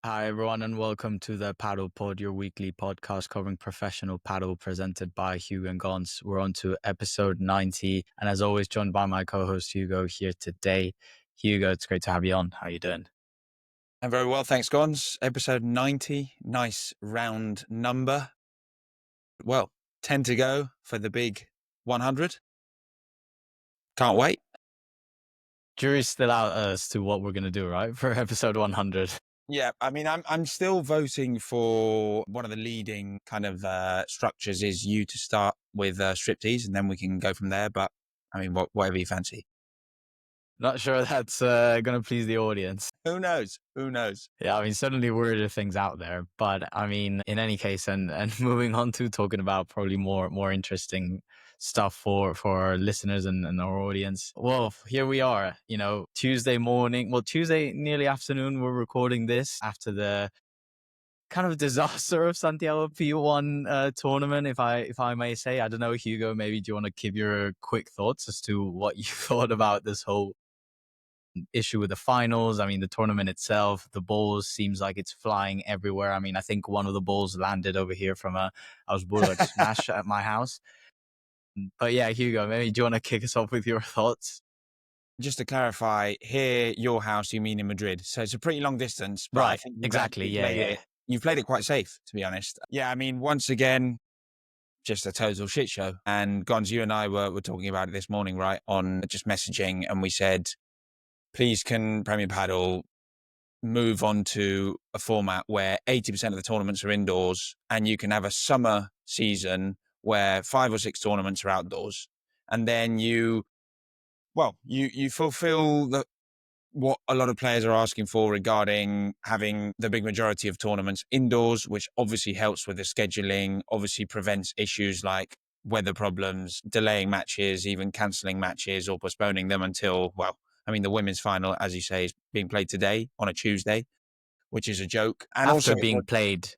Hi, everyone, and welcome to the Paddle Pod, your weekly podcast covering professional paddle presented by Hugo and Gons. We're on to episode 90, and as always, joined by my co-host Hugo here today. Hugo, it's great to have you on. How are you doing? I'm very well, thanks, Gons. Episode 90, nice round number. Well, 10 to go for the big 100. Can't wait. Jury's still out as to what we're going to do, right, for episode 100. Yeah, I mean, I'm still voting for one of the leading kind of structures is you to start with striptease, and then we can go from there. But I mean, whatever you fancy. Not sure that's going to please the audience. Who knows? Who knows? Yeah, I mean, certainly weirder things out there. But I mean, in any case, and moving on to talking about probably more interesting stuff for our listeners and our audience. Well, here we are, Tuesday morning. Well, Tuesday nearly afternoon, we're recording this after the kind of disaster of Santiago P1 tournament, if I may say. I don't know, Hugo, maybe do you want to give your quick thoughts as to what you thought about this whole issue with the finals? I mean, the tournament itself, the balls seems like it's flying everywhere. I mean, I think one of the balls landed over here from a Augsburger smash at my house. But yeah, Hugo, maybe do you want to kick us off with your thoughts? Just to clarify, here, your house, you mean in Madrid. So it's a pretty long distance. But I Right, think exactly. Yeah. you've played it quite safe, to be honest. Yeah, I mean, once again, just a total shit show. And Gons, you and I were talking about it this morning, right? On just messaging. And we said, please can Premier Padel move on to a format where 80% of the tournaments are indoors and you can have a summer season where 5 or 6 tournaments are outdoors. And then you fulfill what a lot of players are asking for regarding having the big majority of tournaments indoors, which obviously helps with the scheduling, obviously prevents issues like weather problems, delaying matches, even cancelling matches or postponing them until, the women's final, as you say, is being played today on a Tuesday, which is a joke. And After also, being played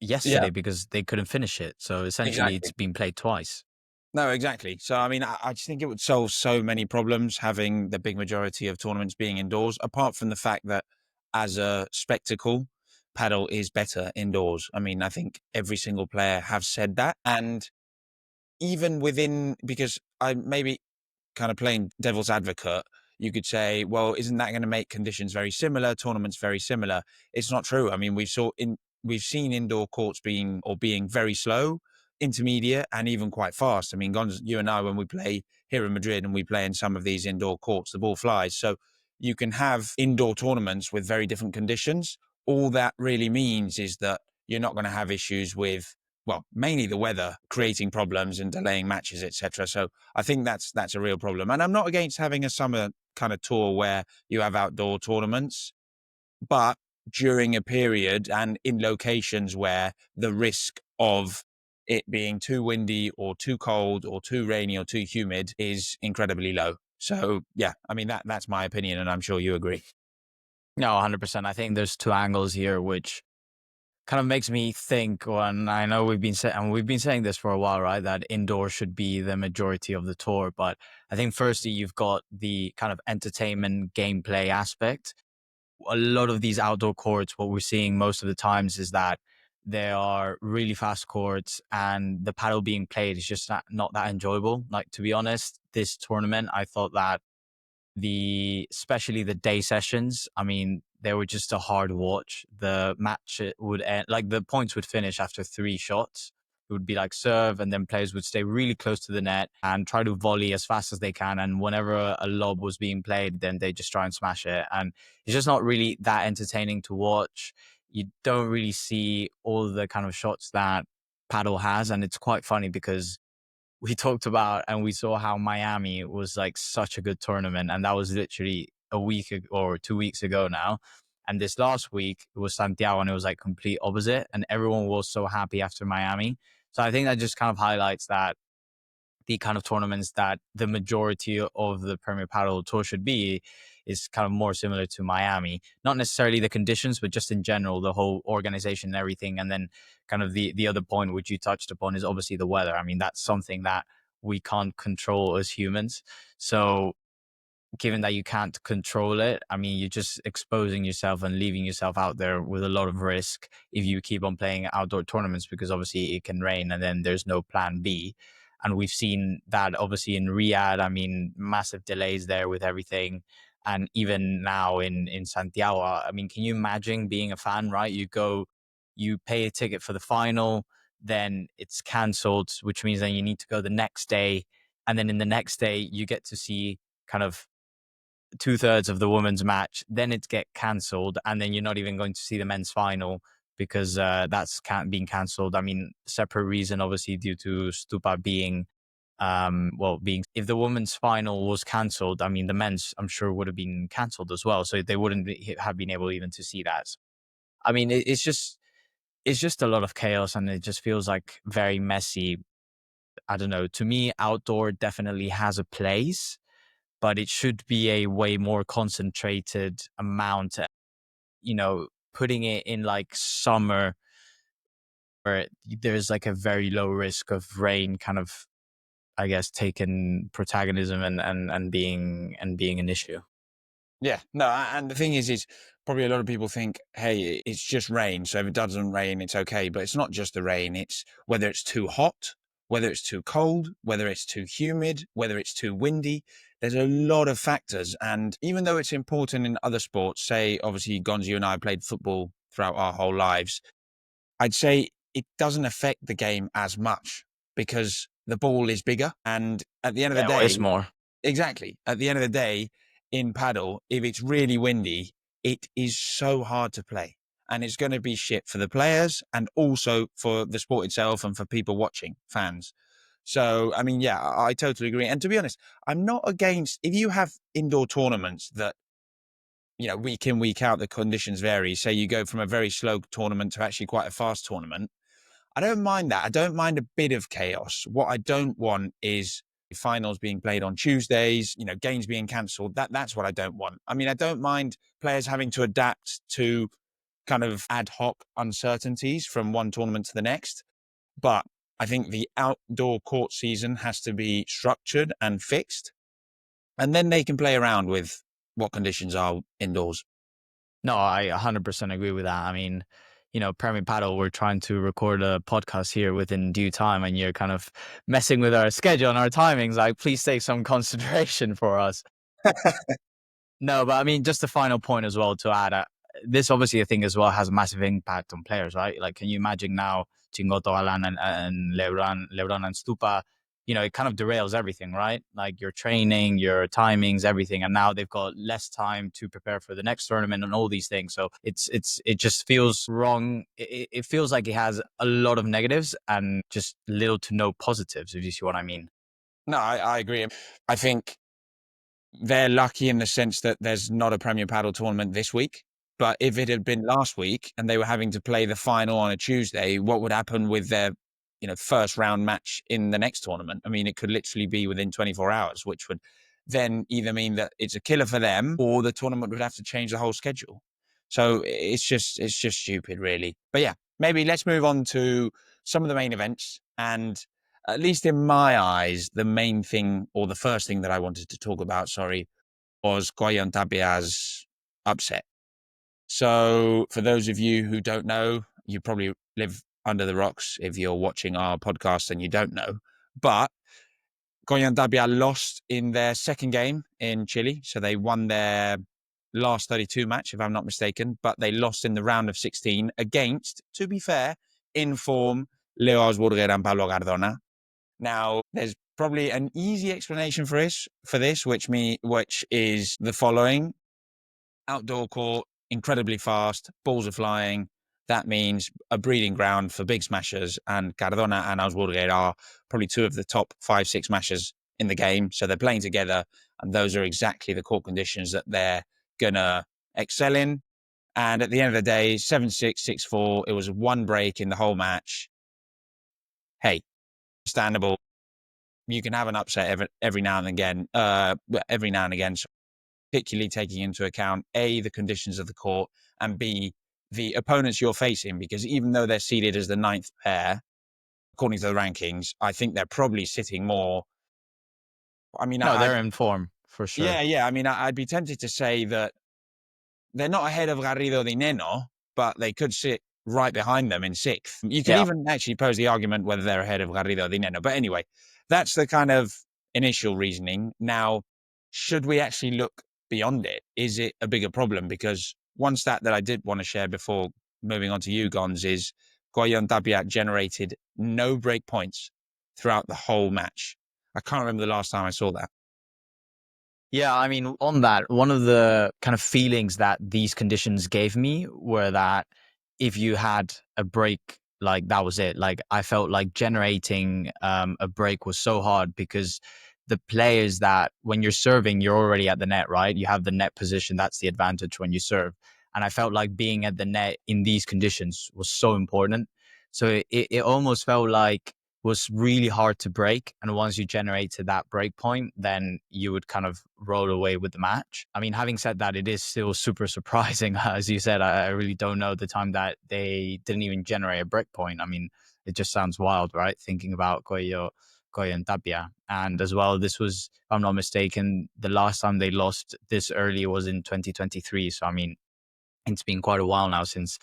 yeah, yesterday because they couldn't finish it. So essentially exactly. it's been played twice. No, exactly. So, I mean, I just think it would solve so many problems having the big majority of tournaments being indoors, apart from the fact that as a spectacle, paddle is better indoors. I mean, I think every single player have said that. And even within, because I maybe kind of playing devil's advocate, you could say, well, isn't that going to make conditions very similar, tournaments very similar? It's not true. I mean, we've seen indoor courts being very slow, intermediate, and even quite fast. I mean, Gonz, you and I, when we play here in Madrid and we play in some of these indoor courts, the ball flies. So you can have indoor tournaments with very different conditions. All that really means is that you're not going to have issues with, well, mainly the weather creating problems and delaying matches, etc. So I think that's a real problem. And I'm not against having a summer kind of tour where you have outdoor tournaments, but during a period and in locations where the risk of it being too windy or too cold or too rainy or too humid is incredibly low. So yeah, I mean, that's my opinion, and I'm sure you agree. No, 100%. I think there's two angles here, which kind of makes me think, and I know we've been saying this for a while, right? That indoor should be the majority of the tour. But I think firstly, you've got the kind of entertainment gameplay aspect. A lot of these outdoor courts, what we're seeing most of the times is that they are really fast courts and the paddle being played is just not that enjoyable. Like, to be honest, this tournament, I thought that especially the day sessions, I mean, they were just a hard watch. The match would end, like the points would finish after 3 shots. It would be like serve, and then players would stay really close to the net and try to volley as fast as they can. And whenever a lob was being played, then they just try and smash it. And it's just not really that entertaining to watch. You don't really see all the kind of shots that paddle has. And it's quite funny because we talked about and we saw how Miami was like such a good tournament. And that was literally a week or 2 weeks ago now. And this last week it was Santiago and it was like complete opposite. And everyone was so happy after Miami. So I think that just kind of highlights that the kind of tournaments that the majority of the Premier Padel Tour should be is kind of more similar to Miami. Not necessarily the conditions, but just in general, the whole organization and everything. And then kind of the other point which you touched upon is obviously the weather. I mean, that's something that we can't control as humans. So given that you can't control it, I mean, you're just exposing yourself and leaving yourself out there with a lot of risk if you keep on playing outdoor tournaments, because obviously it can rain and then there's no plan B. And we've seen that obviously in Riyadh. I mean, massive delays there with everything. And even now in Santiago, I mean, can you imagine being a fan, right? You go, you pay a ticket for the final, then it's cancelled, which means then you need to go the next day. And then in the next day, you get to see kind of 2/3 of the women's match, then it get cancelled, and then you're not even going to see the men's final because that's being cancelled. I mean, separate reason, obviously, due to Stupa being, being. If the women's final was cancelled, I mean, the men's, I'm sure, would have been cancelled as well, so they wouldn't have been able even to see that. I mean, it's just a lot of chaos, and it just feels like very messy. I don't know. To me, outdoor definitely has a place, but it should be a way more concentrated amount. Putting it in like summer where there's like a very low risk of rain kind of, I guess, taking protagonism and being an issue. Yeah, no, and the thing is probably a lot of people think, hey, it's just rain, so if it doesn't rain, it's okay. But it's not just the rain; it's whether it's too hot, whether it's too cold, whether it's too humid, whether it's too windy. There's a lot of factors, and even though it's important in other sports, say obviously Gonzo, you and I played football throughout our whole lives, I'd say it doesn't affect the game as much because the ball is bigger, and at the end of the Yeah, day, it's more. exactly. At the end of the day, in paddle, if it's really windy, it is so hard to play. And it's going to be shit for the players and also for the sport itself and for people watching, fans. So, I mean, yeah, I totally agree. And to be honest, I'm not against if you have indoor tournaments that, week in, week out, the conditions vary. Say you go from a very slow tournament to actually quite a fast tournament. I don't mind that. I don't mind a bit of chaos. What I don't want is finals being played on Tuesdays, games being cancelled. That's what I don't want. I mean, I don't mind players having to adapt to kind of ad hoc uncertainties from one tournament to the next. But I think the outdoor court season has to be structured and fixed. And then they can play around with what conditions are indoors. No, I 100% agree with that. I mean, Premier Padel, we're trying to record a podcast here within due time, and you're kind of messing with our schedule and our timings. Like, please take some consideration for us. No, but I mean, just a final point as well to add. This obviously, I think, as well has a massive impact on players, right? Like, can you imagine now Chingotto, Galán, and Lebrón and Stupa? It kind of derails everything, right? Like your training, your timings, everything, and now they've got less time to prepare for the next tournament and all these things. So it just feels wrong. It feels like it has a lot of negatives and just little to no positives, if you see what I mean. No, I agree. I think they're lucky in the sense that there's not a Premier Padel tournament this week. But if it had been last week and they were having to play the final on a Tuesday, what would happen with their, first round match in the next tournament? I mean, it could literally be within 24 hours, which would then either mean that it's a killer for them or the tournament would have to change the whole schedule. So it's just stupid, really. But yeah, maybe let's move on to some of the main events. And at least in my eyes, the main thing or the first thing that I wanted to talk about, was Coello Tapia's upset. So for those of you who don't know, you probably live under the rocks if you're watching our podcast and you don't know. But Coello Tapia lost in their second game in Chile. So they won their last 32 match, if I'm not mistaken, but they lost in the round of 16 against, to be fair, in form, Leo Augsburger and Pablo Cardona. Now, there's probably an easy explanation for this, which is the following: outdoor court, incredibly fast, balls are flying. That means a breeding ground for big smashers, and Cardona and Augsburger are probably two of the top 5-6 smashers in the game. So they're playing together, and those are exactly the court conditions that they're gonna excel in. And at the end of the day, 7-6, 6-4. It was one break in the whole match. Hey, understandable. You can have an upset every now and again, particularly taking into account A, the conditions of the court, and B, the opponents you're facing, because even though they're seeded as the 9th pair, according to the rankings, I think they're probably sitting more. I mean, No, they're in form. for sure. Yeah. I mean, I'd be tempted to say that they're not ahead of Garrido Di Neno, but they could sit right behind them in sixth. You could Yeah. even actually pose the argument whether they're ahead of Garrido Di Neno. But anyway, that's the kind of initial reasoning. Now, should we actually look beyond it? Is it a bigger problem? Because one stat that I did want to share before moving on to you, Gons, is Coello Tapia generated no break points throughout the whole match. I can't remember the last time I saw that. Yeah, I mean, on that, one of the kind of feelings that these conditions gave me were that if you had a break, like that was it. Like I felt like generating a break was so hard because the players that when you're serving, you're already at the net, right? You have the net position. That's the advantage when you serve. And I felt like being at the net in these conditions was so important. So it almost felt like was really hard to break. And once you generated that break point, then you would kind of roll away with the match. I mean, having said that, it is still super surprising. As you said, I really don't know the time that they didn't even generate a break point. I mean, it just sounds wild, right? Thinking about Coello and Tapia. And as well, this was, if I'm not mistaken, the last time they lost this early was in 2023. So, I mean, it's been quite a while now since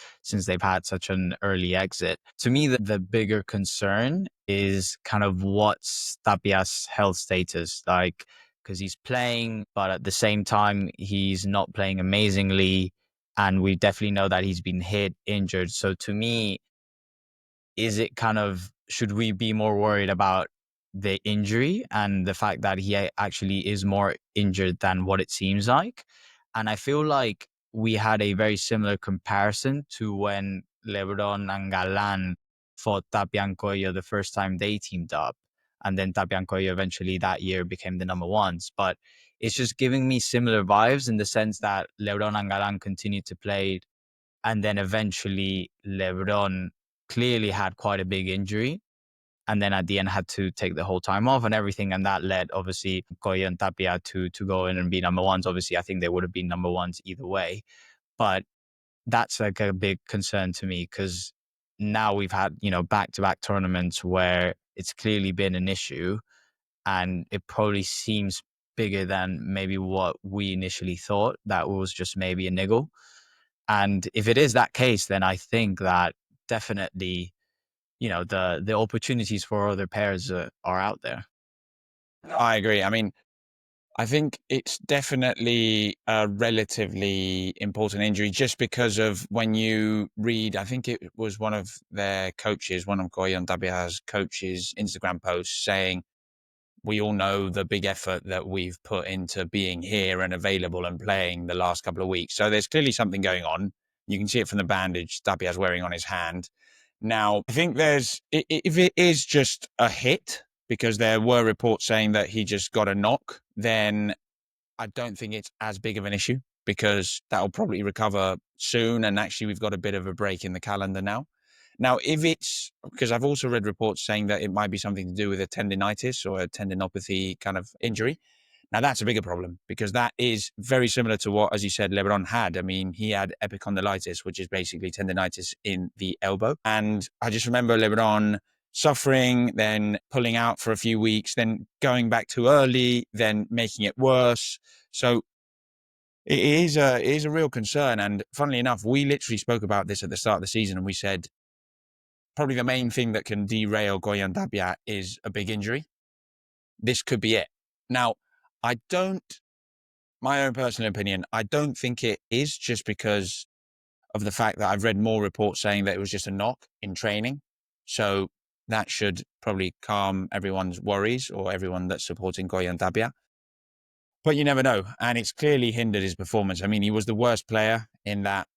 they've had such an early exit. To me, the bigger concern is kind of what's Tapia's health status like, because he's playing, but at the same time he's not playing amazingly, and we definitely know that he's been hit, injured. So to me, is it kind of, should we be more worried about the injury and the fact that he actually is more injured than what it seems like? And I feel like we had a very similar comparison to when Lebrón and Galán fought Tapia and Coello the first time they teamed up. And then Tapia and Coello eventually that year became the number ones. But it's just giving me similar vibes in the sense that Lebrón and Galán continued to play, and then eventually Lebrón clearly had quite a big injury, and then at the end had to take the whole time off and everything, and that led obviously Coello and Tapia to go in and be number ones. Obviously, I think they would have been number ones either way, but that's like a big concern to me because now we've had, you know, back-to-back tournaments where it's clearly been an issue, and it probably seems bigger than maybe what we initially thought, that was just maybe a niggle. And if it is that case, then I think that definitely, you know, the opportunities for other pairs are out there. I agree. I mean, I think it's definitely a relatively important injury just because of when you read, I think it was one of their coaches, one of Coello Tapia's coaches' Instagram posts saying, we all know the big effort that we've put into being here and available and playing the last couple of weeks. So there's clearly something going on. You can see it from the bandage Tapia's wearing on his hand. Now, I think if it is just a hit, because there were reports saying that he just got a knock, then I don't think it's as big of an issue because that'll probably recover soon. And actually, we've got a bit of a break in the calendar now. Now, if it's because I've also read reports saying that it might be something to do with a tendinitis or a tendinopathy kind of injury. Now, that's a bigger problem because that is very similar to what, as you said, Lebrón had. I mean, he had epicondylitis, which is basically tendinitis in the elbow. And I just remember Lebrón suffering, then pulling out for a few weeks, then going back too early, then making it worse. So it is a real concern. And funnily enough, we literally spoke about this at the start of the season, and we said probably the main thing that can derail Coello Tapia is a big injury. This could be it. Now, my own personal opinion, I don't think it is, just because of the fact that I've read more reports saying that it was just a knock in training. So that should probably calm everyone's worries, or everyone that's supporting Coello Tapia. But you never know. And it's clearly hindered his performance. I mean, he was the worst player in that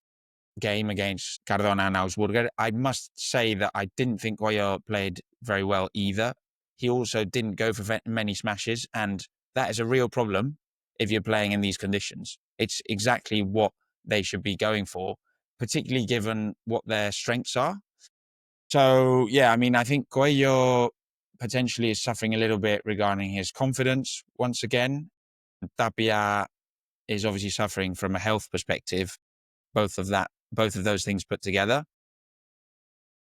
game against Cardona and Augsburger. I must say that I didn't think Coello played very well either. He also didn't go for many smashes, and that is a real problem if you're playing in these conditions. It's exactly what they should be going for, particularly given what their strengths are. So, yeah, I mean, I think Coello potentially is suffering a little bit regarding his confidence once again. Tapia is obviously suffering from a health perspective. Both of those things put together,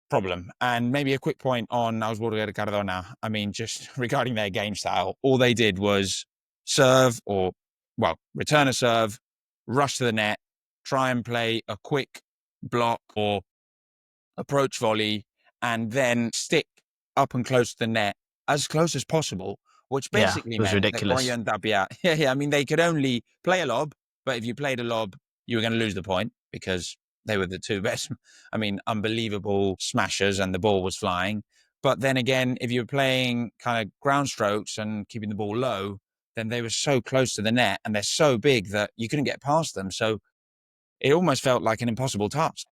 problem. And maybe a quick point on Augsburger Cardona. I mean, just regarding their game style, all they did was serve or, well, return a serve, rush to the net, try and play a quick block or approach volley, and then stick up and close to the net as close as possible, which Yeah, basically it was meant that Coello ridiculous. Tapia, I mean, they could only play a lob, but if you played a lob, you were going to lose the point because they were the two best, I mean, unbelievable smashers and the ball was flying. But then again, if you were playing kind of ground strokes and keeping the ball low, then they were so close to the net and they're so big that you couldn't get past them. So it almost felt like an impossible task.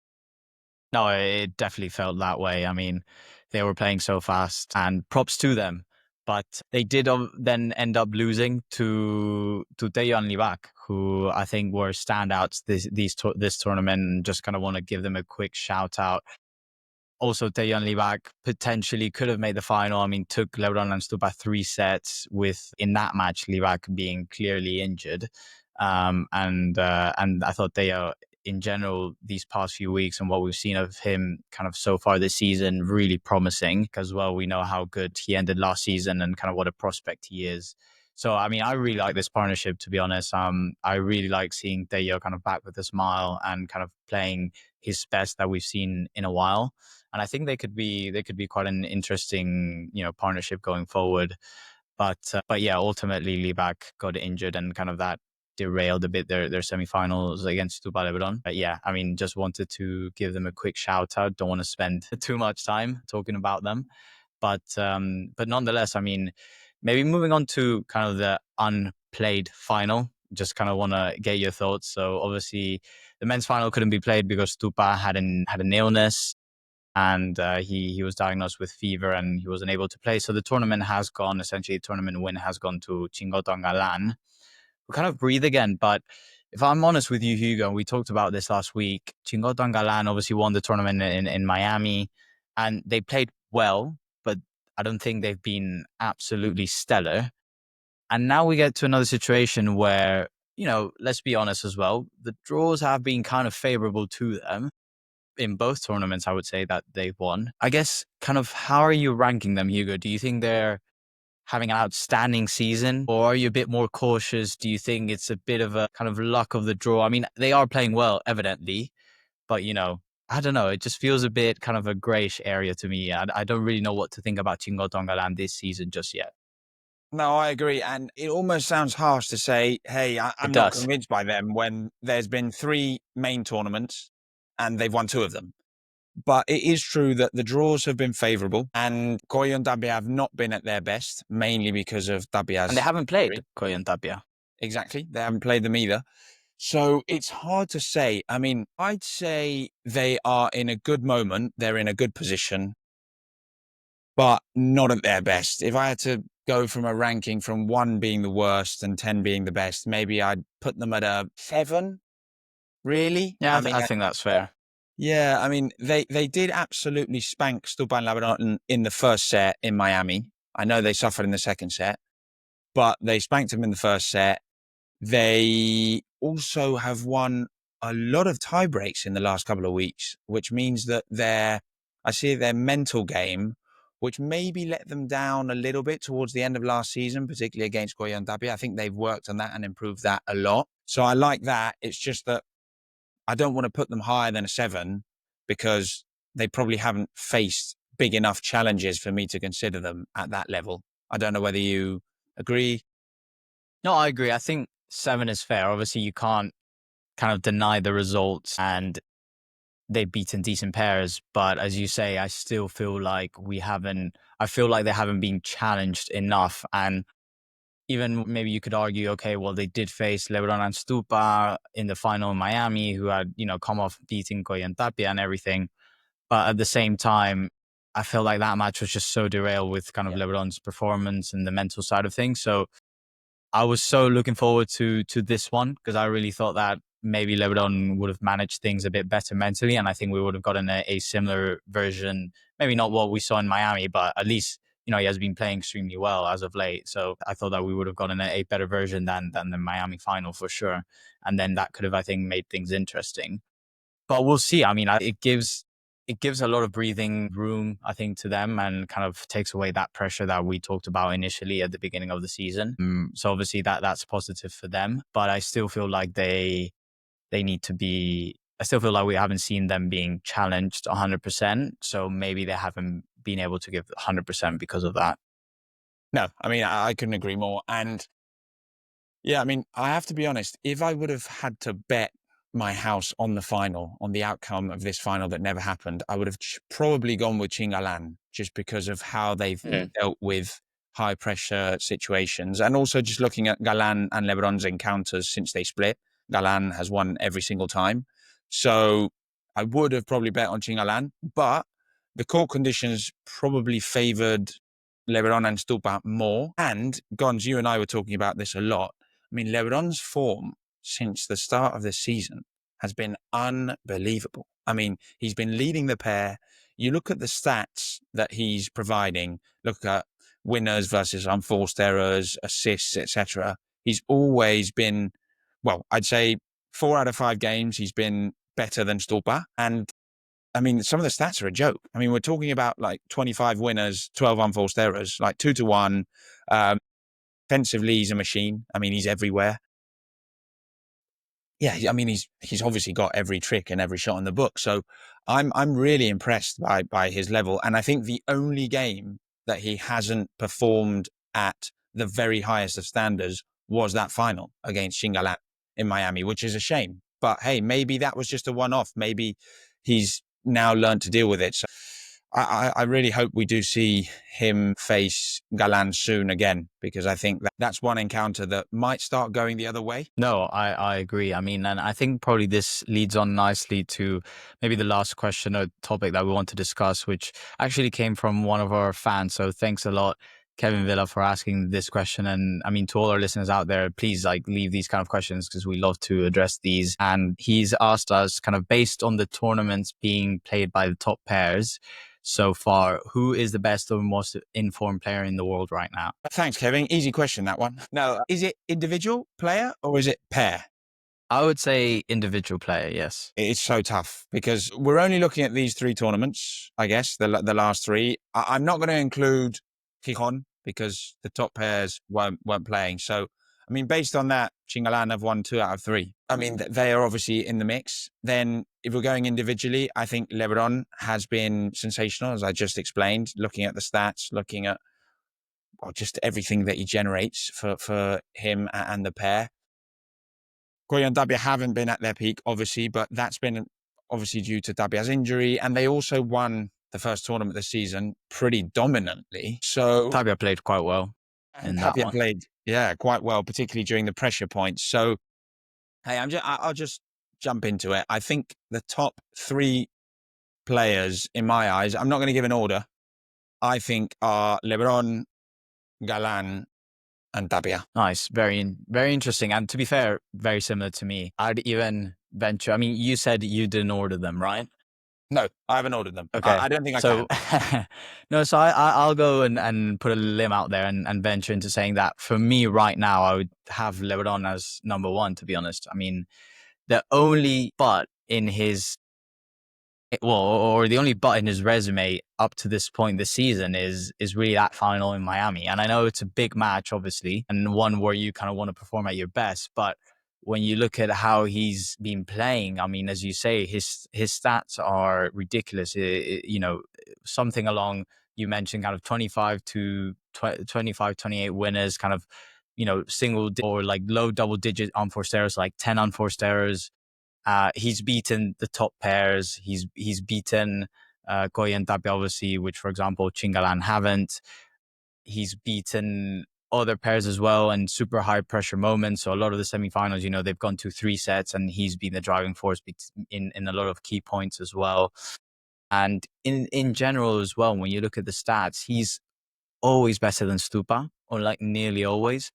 No, it definitely felt that way. I mean, they were playing so fast, and props to them. But they did then end up losing to Teo and Livac, who I think were standouts this tournament. And just kind of want to give them a quick shout out. Also, Teo and Livac potentially could have made the final. I mean, took Lebrón and Stupa 3 sets, with in that match Livac being clearly injured. And I thought Teo, in general, these past few weeks and what we've seen of him kind of so far this season, really promising, because, well, we know how good he ended last season and kind of what a prospect he is. So, I mean, I really like this partnership, to be honest. I really like seeing Teo kind of back with a smile and kind of playing his best that we've seen in a while. And I think they could be quite an interesting, partnership going forward. But yeah, ultimately Libac got injured, and kind of that derailed a bit their semifinals against Stupa Lebrón. But yeah, I mean, just wanted to give them a quick shout out. Don't want to spend too much time talking about them, but nonetheless, I mean, maybe moving on to kind of the unplayed final. Just kind of want to get your thoughts. So obviously, the men's final couldn't be played because Stupa had an illness, and he was diagnosed with fever and he wasn't able to play. So the tournament has gone, essentially, the tournament win has gone to Chingotto and Galán. We kind of breathe again. But if I'm honest with you, Hugo, we talked about this last week, Chingotto and Galán obviously won the tournament in Miami, and they played well, but I don't think they've been absolutely stellar. And now we get to another situation where, let's be honest as well, the draws have been kind of favorable to them in both tournaments, I would say, that they've won. I guess, kind of, how are you ranking them, Hugo? Do you think they're having an outstanding season, or are you a bit more cautious? Do you think it's a bit of a kind of luck of the draw? I mean, they are playing well, evidently, but, I don't know. It just feels a bit kind of a grayish area to me. I don't really know what to think about Chingotto and Galán this season just yet. No, I agree. And it almost sounds harsh to say, hey, It I'm not does. convinced by them when there's been 3 main tournaments and they've won 2 of them. But it is true that the draws have been favourable and Coello and Tapia have not been at their best, mainly because of And they Tapia's haven't played injury. Coello Tapia. Exactly. They haven't played them either. So it's hard to say. I mean, I'd say they are in a good moment. They're in a good position, but not at their best. If I had to go from a ranking from 1 being the worst and 10 being the best, maybe I'd put them at a 7, really. Yeah, I mean, I think that's fair. yeah, I mean, they did absolutely spank Stupa and Lebrón in the first set in Miami. I know they suffered in the second set, but they spanked them in the first set. They also have won a lot of tie breaks in the last couple of weeks, which means that I see their mental game, which maybe let them down a little bit towards the end of last season, particularly against Coello and Tapia. I think they've worked on that and improved that a lot. So I like that. It's just that I don't want to put them higher than a 7 because they probably haven't faced big enough challenges for me to consider them at that level. I don't know whether you agree. No, I agree. I think 7 is fair. Obviously, you can't kind of deny the results, and they've beaten decent pairs. But as you say, I still feel like I feel like they haven't been challenged enough. And even maybe you could argue, okay, well, they did face Lebrón and Stupa in the final in Miami, who had, come off beating Coello and Tapia and everything. But at the same time, I feel like that match was just so derailed with kind of Yeah. Lebron's performance and the mental side of things. So I was so looking forward to this one, because I really thought that maybe Lebrón would have managed things a bit better mentally, and I think we would have gotten a similar version. Maybe not what we saw in Miami, but at least he has been playing extremely well as of late. So I thought that we would have gotten a better version than the Miami final for sure, and then that could have, I think, made things interesting. But we'll see. I mean, it gives it gives a lot of breathing room, I think, to them, and kind of takes away that pressure that we talked about initially at the beginning of the season. So obviously that's positive for them, but I still feel like they need to be. I still feel like we haven't seen them being challenged 100%. So maybe they haven't been able to give 100% because of that. No, I mean, I couldn't agree more. And yeah, I mean, I have to be honest, if I would have had to bet my house on the final, on the outcome of this final that never happened, I would have probably gone with Chingalan just because of how they've dealt with high pressure situations. And also just looking at Galán and Lebrón encounters since they split, Galán has won every single time. So I would have probably bet on Chingalan, but the court conditions probably favored Lebrón and Stupa more. And Gons, you and I were talking about this a lot. I mean, Lebron's form since the start of the season has been unbelievable. I mean, he's been leading the pair. You look at the stats that he's providing, look at winners versus unforced errors, assists, etc. He's always been, well, I'd say 4 out of 5 games, he's been better than Stupa. And I mean, some of the stats are a joke. I mean, we're talking about like 25 winners, 12 unforced errors, like 2-1. Defensively, he's a machine. I mean, he's everywhere. Yeah, I mean, he's obviously got every trick and every shot in the book. So I'm really impressed by his level. And I think the only game that he hasn't performed at the very highest of standards was that final against Chingalan in Miami, which is a shame. But hey, maybe that was just a one-off. Maybe he's now learned to deal with it. So I really hope we do see him face Galán soon again, because I think that's one encounter that might start going the other way. No, I agree. I mean, and I think probably this leads on nicely to maybe the last question or topic that we want to discuss, which actually came from one of our fans. So thanks a lot, Kevin Villa, for asking this question. And I mean, to all our listeners out there, please like leave these kind of questions because we love to address these. And he's asked us kind of based on the tournaments being played by the top pairs so far, who is the best or most informed player in the world right now? Thanks, Kevin. Easy question, that one. No, is it individual player or is it pair? I would say individual player, yes. It's so tough because we're only looking at these 3 tournaments, I guess, the last 3. I'm not going to include Gijon because the top pairs weren't playing. So, I mean, based on that, Chingalan have won 2 out of 3. I mean, they are obviously in the mix. Then if we're going individually, I think Lebrón has been sensational, as I just explained, looking at the stats, looking at just everything that he generates for him and the pair. Coello and Tapia haven't been at their peak, obviously, but that's been obviously due to Tapia's injury. And they also won the first tournament of the season pretty dominantly. So Tapia played quite well in that Tapia one. played, quite well, particularly during the pressure points. So, hey, I'll just jump into it. I think the top 3 players in my eyes, I'm not going to give an order, I think are Lebrón, Galán, and Tapia. Nice. Very, very interesting. And to be fair, very similar to me. I'd even venture, I mean, you said you didn't order them, right? No, I haven't ordered them. Okay. I don't think I can. No, so I'll go and put a limb out there and venture into saying that for me right now, I would have Lebrón as number 1, to be honest. I mean, the only but in his, well, or the only but in his resume up to this point this season is really that final in Miami. And I know it's a big match, obviously, and one where you kind of want to perform at your best. But when you look at how he's been playing, I mean, as you say, his stats are ridiculous. You know, something along, you mentioned kind of 25 to 25, 28 winners, kind of, you know, or like low double digit unforced errors, like 10 unforced errors. He's beaten the top pairs. He's beaten Coello and Tapia, obviously, which, for example, Chingalan haven't. He's beaten other pairs as well and super high pressure moments. So a lot of the semifinals, you know, they've gone to 3 sets and he's been the driving force in a lot of key points as well. And in general as well, when you look at the stats, he's always better than Stupa, or like nearly always.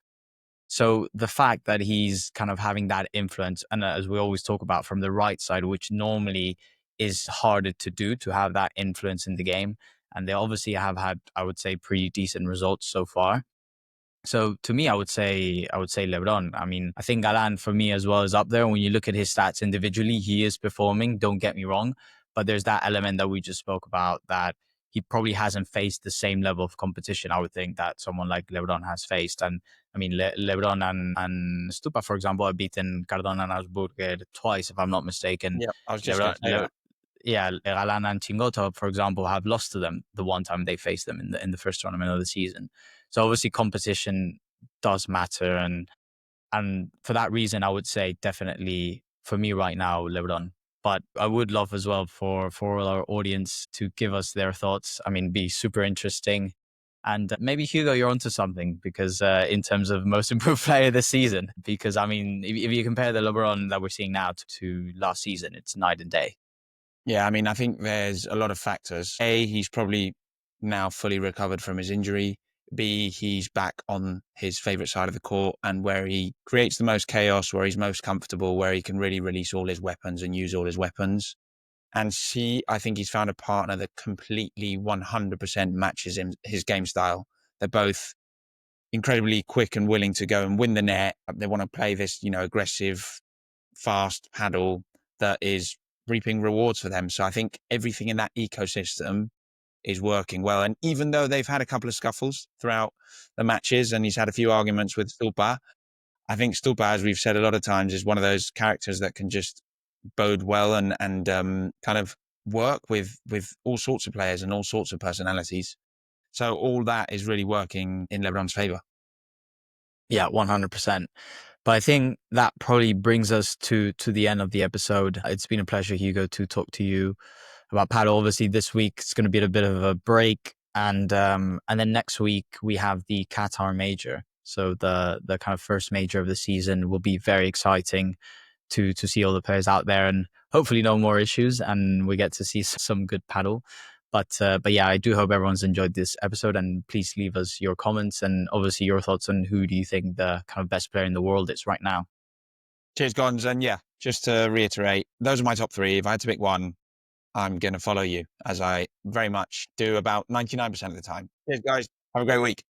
So the fact that he's kind of having that influence, and as we always talk about from the right side, which normally is harder to do, to have that influence in the game. And they obviously have had, I would say, pretty decent results so far. So to me, I would say Lebrón. I mean, I think Galán for me as well is up there. When you look at his stats individually, he is performing, don't get me wrong. But there's that element that we just spoke about, that he probably hasn't faced the same level of competition, I would think, that someone like Lebrón has faced. And I mean, Lebrón and Stupa, for example, have beaten Cardona and Augsburger twice, if I'm not mistaken. Yeah, I was just going Lebrón, to say that. yeah, Galán and Chingotto, for example, have lost to them the one time they faced them in the first tournament of the season. So obviously competition does matter, and for that reason, I would say definitely for me right now, Lebrón. But I would love as well for our audience to give us their thoughts. I mean, be super interesting. And maybe Hugo, you're onto something, because in terms of most improved player this season, because I mean, if you compare the LeBron that we're seeing now to last season, it's night and day. Yeah, I mean, I think there's a lot of factors. A, he's probably now fully recovered from his injury. B, he's back on his favorite side of the court and where he creates the most chaos, where he's most comfortable, where he can really release all his weapons and use all his weapons. And C, I think he's found a partner that completely 100% matches his game style. They're both incredibly quick and willing to go and win the net. They want to play this, aggressive, fast paddle that is reaping rewards for them. So I think everything in that ecosystem is working well. And even though they've had a couple of scuffles throughout the matches and he's had a few arguments with Stupa, I think Stupa, as we've said a lot of times, is one of those characters that can just bode well and kind of work with all sorts of players and all sorts of personalities. So all that is really working in Lebrán's favor. Yeah, 100%. But I think that probably brings us to the end of the episode. It's been a pleasure, Hugo, to talk to you about paddle. Obviously, this week it's going to be a bit of a break, and then next week we have the Qatar Major. So the kind of first major of the season will be very exciting to see all the players out there, and hopefully no more issues, and we get to see some good paddle. But yeah, I do hope everyone's enjoyed this episode, and please leave us your comments and obviously your thoughts on who do you think the kind of best player in the world is right now. Cheers, Gons. And yeah, just to reiterate, those are my top three. If I had to pick one, I'm going to follow you, as I very much do about 99% of the time. Cheers, guys. Have a great week.